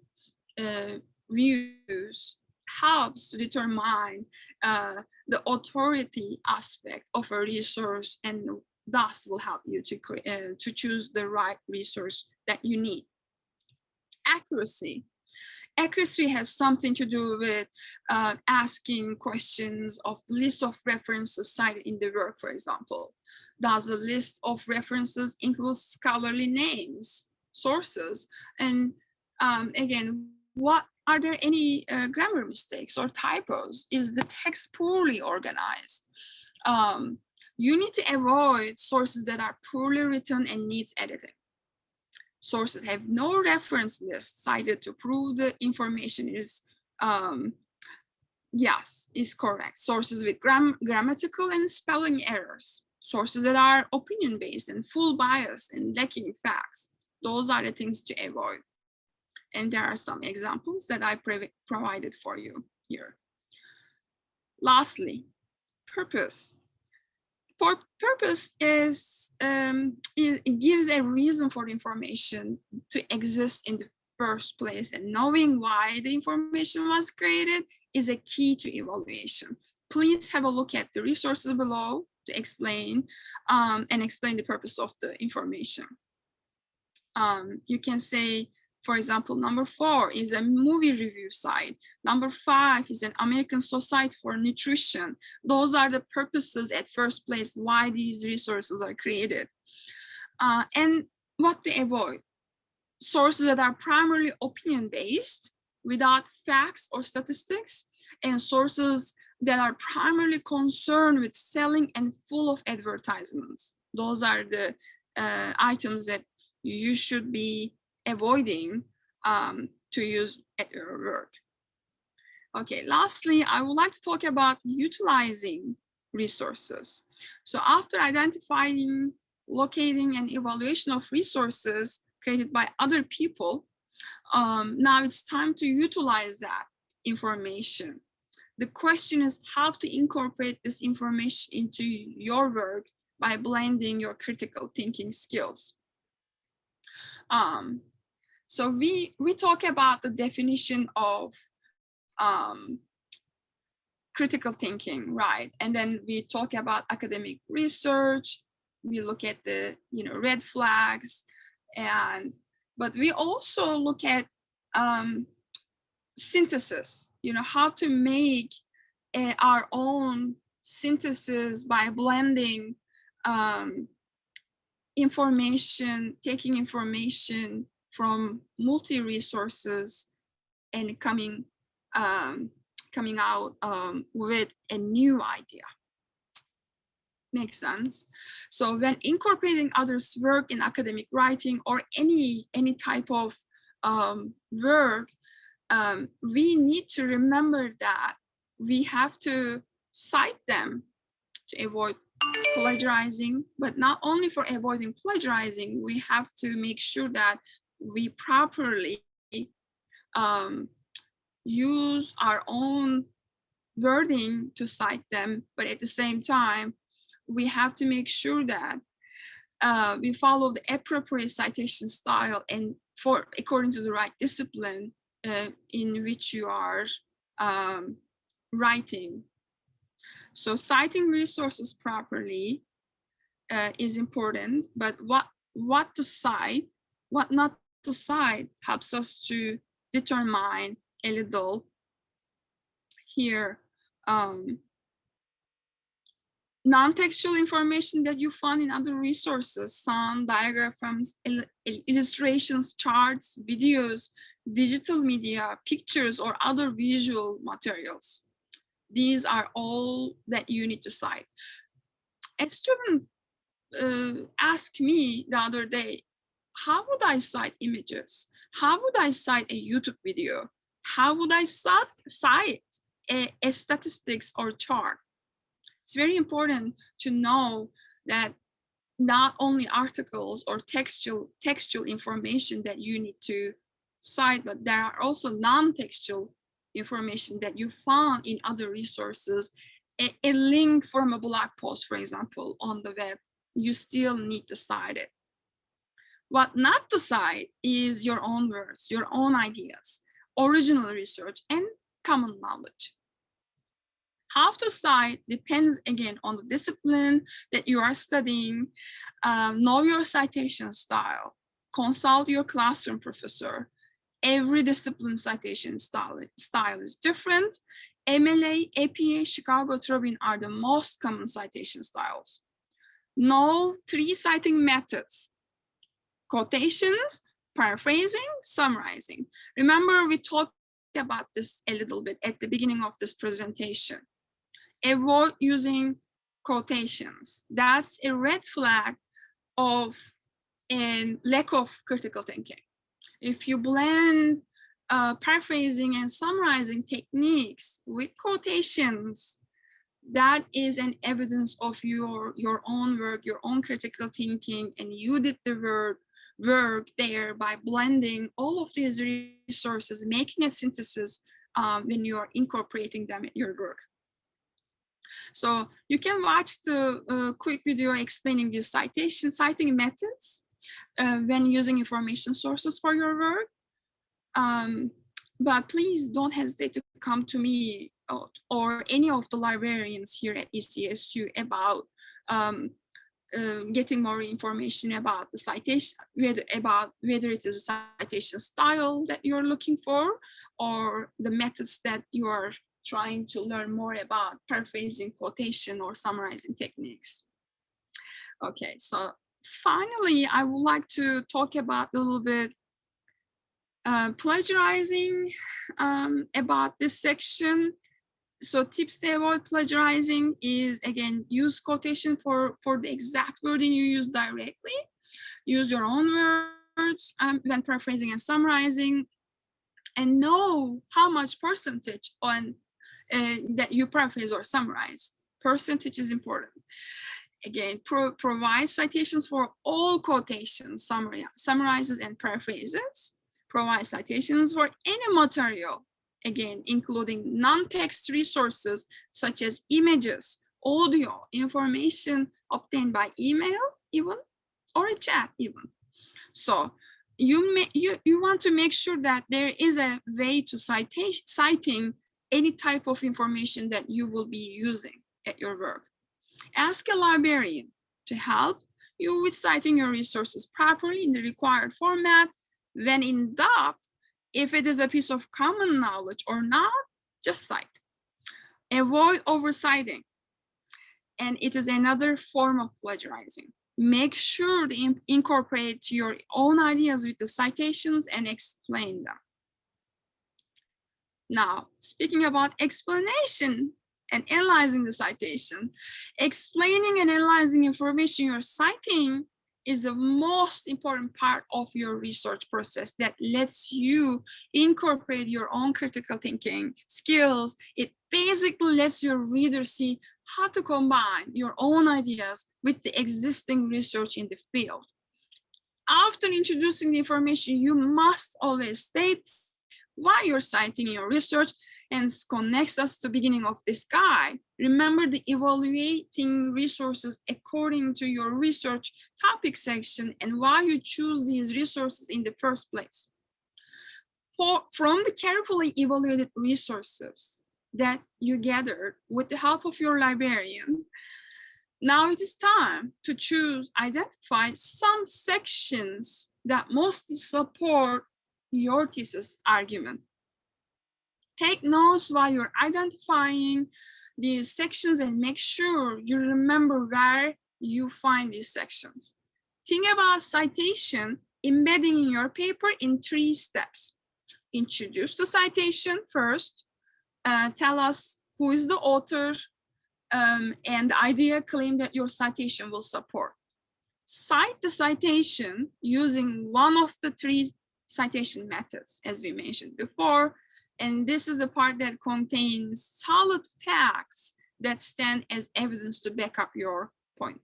views helps to determine the authority aspect of a resource, and thus will help you to choose the right resource that you need. Accuracy. Accuracy has something to do with asking questions of the list of references cited in the work, for example. Does the list of references include scholarly names, sources? And again, are there any grammar mistakes or typos? Is the text poorly organized? You need to avoid sources that are poorly written and needs editing. Sources have no reference list cited to prove the information is is correct. Sources with grammatical and spelling errors. Sources that are opinion-based and full bias and lacking facts. Those are the things to avoid. And there are some examples that I provided for you here. Lastly, purpose. Purpose is it gives a reason for the information to exist in the first place, and knowing why the information was created is a key to evaluation. Please have a look at the resources below to explain and explain the purpose of the information. You can say, for example, number 4 is a movie review site. Number 5 is an American Society for Nutrition. Those are the purposes at first place why these resources are created. And what to avoid? Sources that are primarily opinion-based without facts or statistics, and sources that are primarily concerned with selling and full of advertisements. Those are the items that you should be avoiding to use at your work. Okay, lastly, I would like to talk about utilizing resources. So after identifying, locating, and evaluation of resources created by other people, now it's time to utilize that information. The question is how to incorporate this information into your work by blending your critical thinking skills. So we talk about the definition of critical thinking, right? And then we talk about academic research. We look at the red flags, but we also look at synthesis. How to make our own synthesis by blending information, taking information from multi-resources and coming out with a new idea. Makes sense? So when incorporating others' work in academic writing or any type of work, we need to remember that we have to cite them to avoid plagiarizing, but not only for avoiding plagiarizing, we have to make sure that we properly use our own wording to cite them, but at the same time, we have to make sure that we follow the appropriate citation style and according to the right discipline in which you are writing. So citing resources properly is important, but what to cite, what not to cite helps us to determine a little here. Non-textual information that you find in other resources, sound, diagrams, illustrations, charts, videos, digital media, pictures, or other visual materials. These are all that you need to cite. A student asked me the other day, how would I cite images? How would I cite a YouTube video? How would I cite a statistics or chart? It's very important to know that not only articles or textual information that you need to cite, but there are also non-textual information that you found in other resources, a link from a blog post, for example, on the web, you still need to cite it. What not to cite is your own words, your own ideas, original research, and common knowledge. How to cite depends again on the discipline that you are studying. Know your citation style. Consult your classroom professor. Every discipline citation style is different. MLA, APA, Chicago Tribune are the most common citation styles. Know 3 citing methods: quotations, paraphrasing, summarizing. Remember, we talked about this a little bit at the beginning of this presentation. Avoid using quotations. That's a red flag of a lack of critical thinking. If you blend paraphrasing and summarizing techniques with quotations, that is an evidence of your own work, your own critical thinking, and you did the work there by blending all of these resources, making a synthesis when you are incorporating them in your work. So you can watch the quick video explaining these citing methods when using information sources for your work. But please don't hesitate to come to me or any of the librarians here at ECSU about getting more information about the citation, whether it is a citation style that you're looking for or the methods that you are trying to learn more about, paraphrasing, quotation, or summarizing techniques. Okay, so finally, I would like to talk about a little bit plagiarizing about this section. So tips to avoid plagiarizing is, again, use quotation for the exact wording you use directly. Use your own words when paraphrasing and summarizing, and know how much percentage on that you paraphrase or summarize. Percentage is important. Again, provide citations for all quotations, summarizes, and paraphrases. Provide citations for any material, again, including non-text resources such as images, audio, information obtained by email even, or a chat even. So you want to make sure that there is a way to citing any type of information that you will be using at your work. Ask a librarian to help you with citing your resources properly in the required format. When in doubt, if it is a piece of common knowledge or not, just cite. Avoid oversighting. And it is another form of plagiarizing. Make sure to incorporate your own ideas with the citations and explain them. Now, speaking about explanation and analyzing the citation, explaining and analyzing information you're citing is the most important part of your research process that lets you incorporate your own critical thinking skills. It basically lets your reader see how to combine your own ideas with the existing research in the field. After introducing the information, you must always state why you're citing your research, and connects us to the beginning of this guide. Remember the evaluating resources according to your research topic section and why you choose these resources in the first place. From the carefully evaluated resources that you gathered with the help of your librarian, now it is time to identify some sections that mostly support your thesis argument. Take notes while you're identifying these sections and make sure you remember where you find these sections. Think about citation embedding in your paper in 3 steps. Introduce the citation first, tell us who is the author, and the idea claim that your citation will support. Cite the citation using one of the 3 citation methods, as we mentioned before, and this is a part that contains solid facts that stand as evidence to back up your point.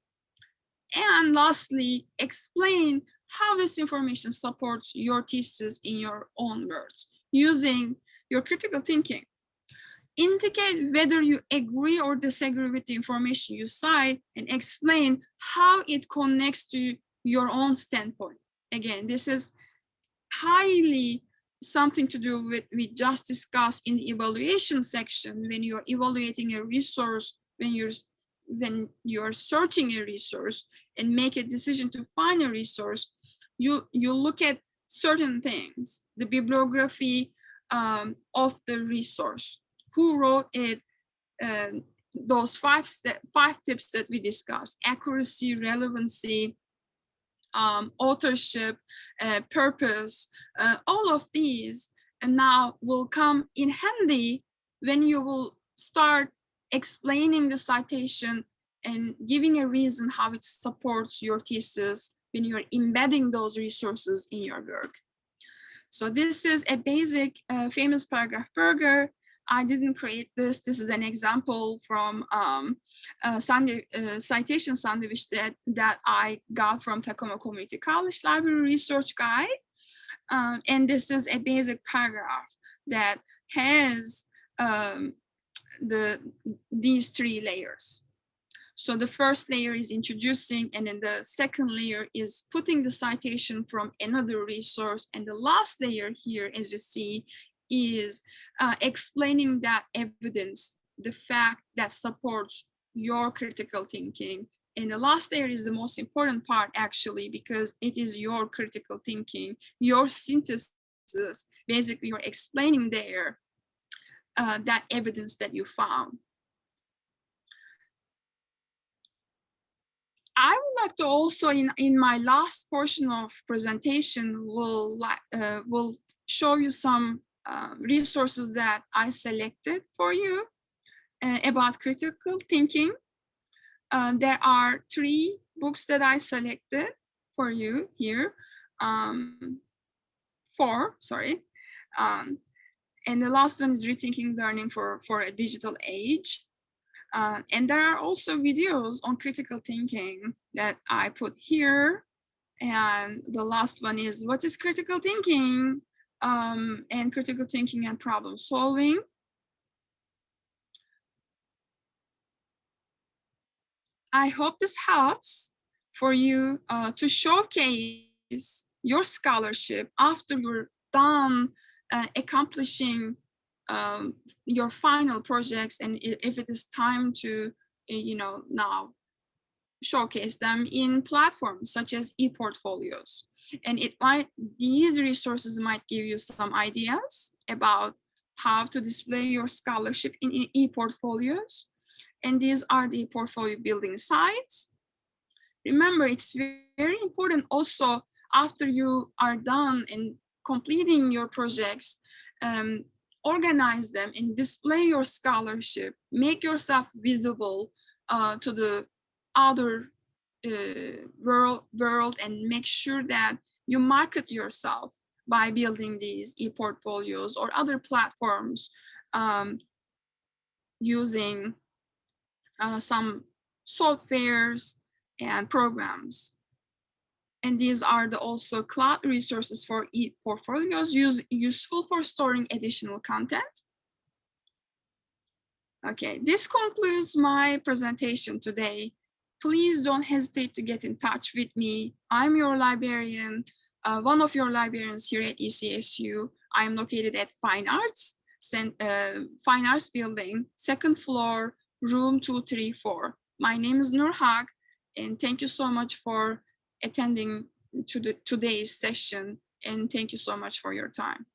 And lastly, explain how this information supports your thesis in your own words, using your critical thinking. indicate whether you agree or disagree with the information you cite, and explain how it connects to your own standpoint. Again, this is highly something to do with we just discussed in the evaluation section. When you're evaluating a resource, when you're searching a resource and make a decision to find a resource, you look at certain things, the bibliography of the resource, who wrote it, those five tips that we discussed: accuracy, relevancy, authorship, purpose, all of these, and now will come in handy when you will start explaining the citation and giving a reason how it supports your thesis when you're embedding those resources in your work. So this is a basic famous paragraph burger. I didn't create this. This is an example from citation sandwich that I got from Tacoma Community College Library Research Guide. And this is a basic paragraph that has these three layers. So the first layer is introducing, and then the second layer is putting the citation from another resource. And the last layer here, as you see, is explaining that evidence, the fact that supports your critical thinking. And the last layer is the most important part, actually, because it is your critical thinking, your synthesis. Basically, you're explaining there that evidence that you found. I would like to also, in my last portion of presentation, will show you some resources that I selected for you about critical thinking. There are 3 books that I selected for you here. 4, sorry. And the last one is Rethinking Learning for a Digital Age. And there are also videos on critical thinking that I put here. And the last one is What is Critical Thinking? And Critical Thinking and Problem Solving. I hope this helps for you to showcase your scholarship after you're done accomplishing your final projects, and if it is time to, now showcase them in platforms such as ePortfolios. And these resources might give you some ideas about how to display your scholarship in ePortfolios. And these are the portfolio building sites. Remember, it's very important also after you are done and completing your projects, organize them and display your scholarship, make yourself visible to the outer world, and make sure that you market yourself by building these ePortfolios or other platforms using some softwares and programs. And these are also cloud resources for ePortfolios useful for storing additional content. Okay, this concludes my presentation today. Please don't hesitate to get in touch with me. I'm your librarian, one of your librarians here at ECSU. I'm located at Fine Arts Building, 2nd floor, room 234. My name is Nurhak, and thank you so much for attending to today's session, and thank you so much for your time.